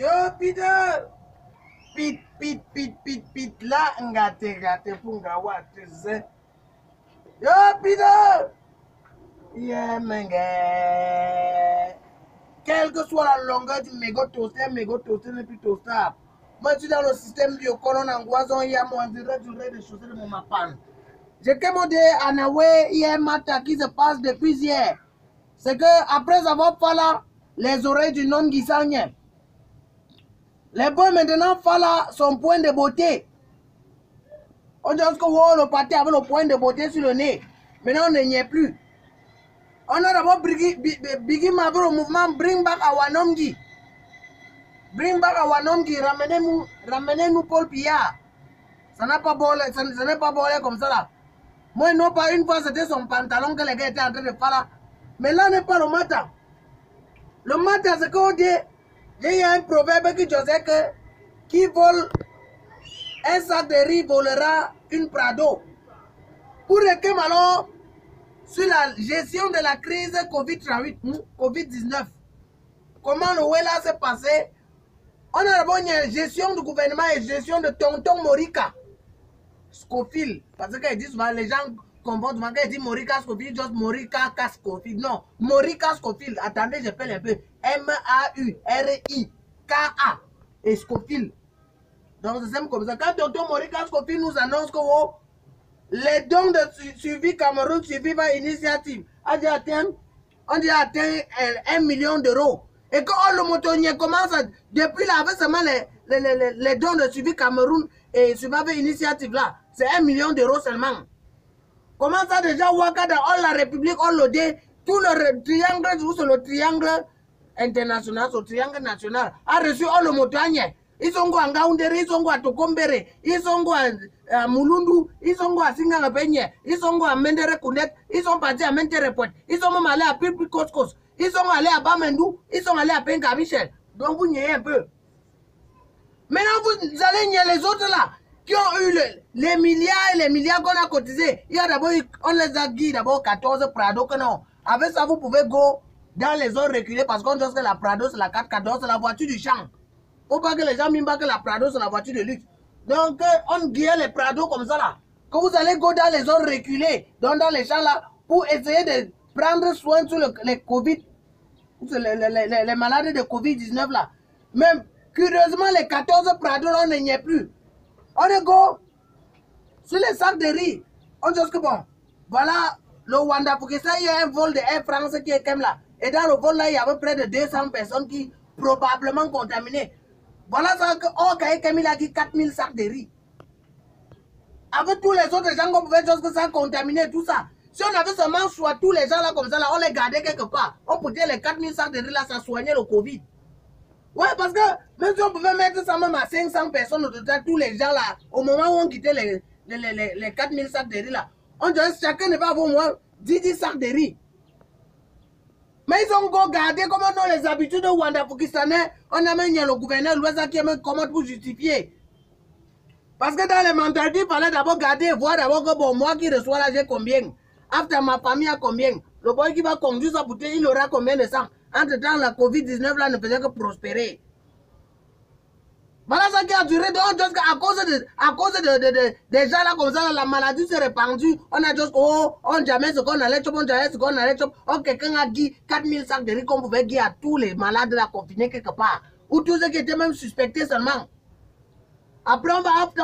Yo, Peter! Pit, là, ngate, punga, wate, ze. Yo, Peter! Yeah, menge. Quelle que soit la longueur du mégot toaster, n'est plus toastable. Moi, je suis dans le système biocolon angoisant, il y a mon durée de chausser de mon mapan. J'ai commandé à Nawe hier matin qui se passe depuis hier. C'est que après avoir fallu les oreilles du homme qui s'ennuie. Les boys maintenant font son point de beauté. On dit que le pâté avait le point de beauté sur le nez. Maintenant, on n'y est plus. On a d'abord Biggie Mavro au mouvement Bring Back Awanomgi. Bring Back Awanomgi, ramenez-nous Paul Pillard. Ça n'est pas bolé comme ça là. Moi, non pas une fois, c'était son pantalon que les gars étaient en train de faire là. Mais là n'est pas le matin. Le matin, c'est qu'on dit. Il y a un proverbe qui disait que qui vole un sac de riz volera une Prado. Pour réclamer alors sur la gestion de la crise Covid-19, comment le Wela s'est passé? On a d'abord une gestion du gouvernement et gestion de tonton Morika Scofield. Parce que disent souvent, les gens confondent souvent quand ils disent Morika Scofield, juste Morika Scofield. Non, Morika Scofield. Attendez, je fais un peu. M-A-U-R-I-K-A et Scofield. Donc c'est comme ça. Quand tonton Morika Scofield nous annonce que les dons de suivi Cameroun suivi par initiative, on dit atteint 1 million d'euros. Et quand le motonnier commence à, depuis là, avec seulement les dons de suivi Cameroun et suivi par initiative là, c'est 1 million d'euros seulement. Comment ça déjà, Ouakada, la République, l'OD, tout le triangle, sur le triangle international, sur le triangle national, a reçu le motonnier. Ils sont à Ngaoundere, ils sont à Tokombere, ils sont à Moulundu, ils sont à Singapenye, ils sont à Mendere Kounet, ils sont partis à Menterepot, ils sont même allés à Pipi Koskos, ils sont allés à Bamendou, ils sont allés à Penka Michel. Donc vous niez un peu. Maintenant vous allez nier les autres là, qui ont eu les milliards et les milliards qu'on a cotisés. Il y a d'abord, on les a dit d'abord 14 Prado que non. Avec ça, vous pouvez go dans les zones reculées parce qu'on dit que la Prado, c'est la 414, c'est la voiture du champ. Faut pas que les gens m'imagent que la Prado c'est la voiture de luxe. Donc on guille les Prado comme ça là. Que vous allez go dans les zones reculées, dans les champs là, pour essayer de prendre soin sur les Covid, les malades de Covid-19 là. Même curieusement les 14 Prado là, on n'y est plus. On est go sur les sacs de riz. On dit que bon, voilà le Wanda pour que ça il y a un vol de Air France qui est comme là. Et dans le vol là, il y avait près de 200 personnes qui probablement contaminées. Voilà ça que Camille a dit 4000 sacs de riz. Avec tous les autres gens qu'on pouvait dire que ça contaminait tout ça. Si on avait seulement soit tous les gens là comme ça, là, on les gardait quelque part. On pouvait dire les 4000 sacs de riz là, ça soignait le Covid. Ouais, parce que même si on pouvait mettre ça même à 500 personnes au total, tous les gens là, au moment où on quittait les 4000 sacs de riz là, on dirait que chacun ne va avoir au moins 10 sacs de riz. Mais ils ont gardé comme on a les habitudes de Wanda Pakistanais. On a même le gouverneur Louisa qui a même comment pour justifier. Parce que dans les mentalités, il fallait d'abord garder et voir d'abord que bon, moi qui reçois là, j'ai combien. Après ma famille a combien. Le boy qui va conduire sa bouteille, il aura combien de sang. Entre temps, la Covid-19 là ne faisait que prospérer. Voilà ça qui a duré. Donc, à cause des gens là comme ça, la maladie s'est répandue. On a juste, on jamais ce qu'on allait chop, on jamais ce qu'on allait chop. Oh, quelqu'un a dit 4000 sacs de riz qu'on pouvait guider à tous les malades là confinés quelque part. Ou tous ceux qui étaient même suspectés seulement. Après, on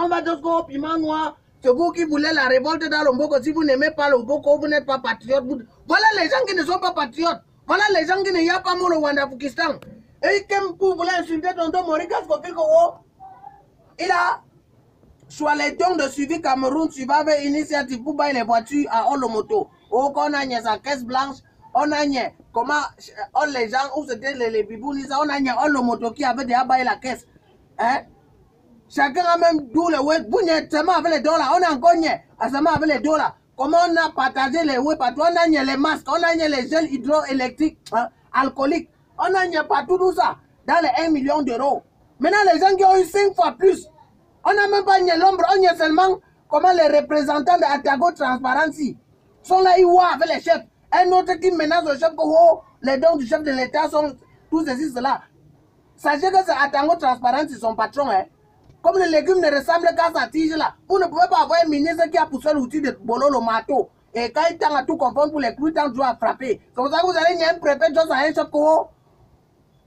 va juste au piment noir. C'est vous qui voulez la révolte dans le Mboko. Si vous n'aimez pas le Mboko, vous n'êtes pas patriote. Voilà les gens qui ne sont pas patriotes. Voilà les gens qui n'y a pas mot le Wanda Pakistan. Et pour vouloir insulter tonton Morika Scofield, il a soit les dons de suivi Cameroun, suivi avec initiative pour bailler les voitures à Olomoto. On a sa caisse blanche, on a comment les gens, où c'était les bibounis, on a Olomoto qui avait déjà baillé la caisse. Hein? Chacun a même d'où le web, vous n'êtes seulement avec les dollars, on a encore seulement avec les dollars. Comment on a partagé les web partout, on a les masques, on a les gels hydroélectriques, alcooliques, on a partout tout ça, dans les 1 million d'euros. Maintenant, les gens qui ont eu 5 fois plus, on n'a même pas l'ombre, on y a seulement comment les représentants de Atago Transparency sont là, ils voient avec les chefs. Un autre qui menace le chef que les dons du chef de l'État sont tous ceci, cela. Sachez que c'est Atango Transparence, son patron. Hein. Comme le légume ne ressemble qu'à sa tige là, vous ne pouvez pas avoir un ministre qui a poussé l'outil de Bololo Mato. Et quand il tend à tout comprendre pour les clous, il tend toujours à frapper. C'est pour ça que vous allez un préfet Joss à un chef.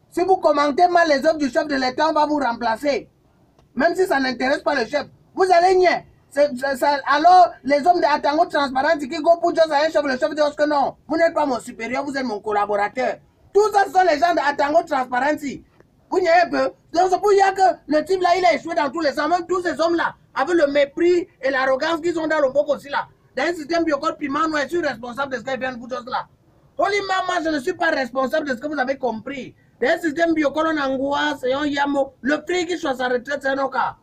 Si vous commentez mal les œuvres du chef de l'État, on va vous remplacer. Même si ça n'intéresse pas le chef. Vous allez nier. Alors, les hommes de Atango Transparence qui go pour Joss à un chef, le chef dit que non, vous n'êtes pas mon supérieur, vous êtes mon collaborateur. Tout ça, ce sont les gens de Atango Transparence. Vous n'y un peu. Donc c'est pour dire que le type là, il a échoué dans tous les sens. Même tous ces hommes-là, avec le mépris et l'arrogance qu'ils ont dans le Boko aussi là. Dans un système biocode piment, nous, je suis responsable de ce qu'ils viennent vous tous là. Holy Mama, je ne suis pas responsable de ce que vous avez compris. Dans un système biocode, on angoisse et on yamo. Le prix qui choisit sa retraite, c'est un cas.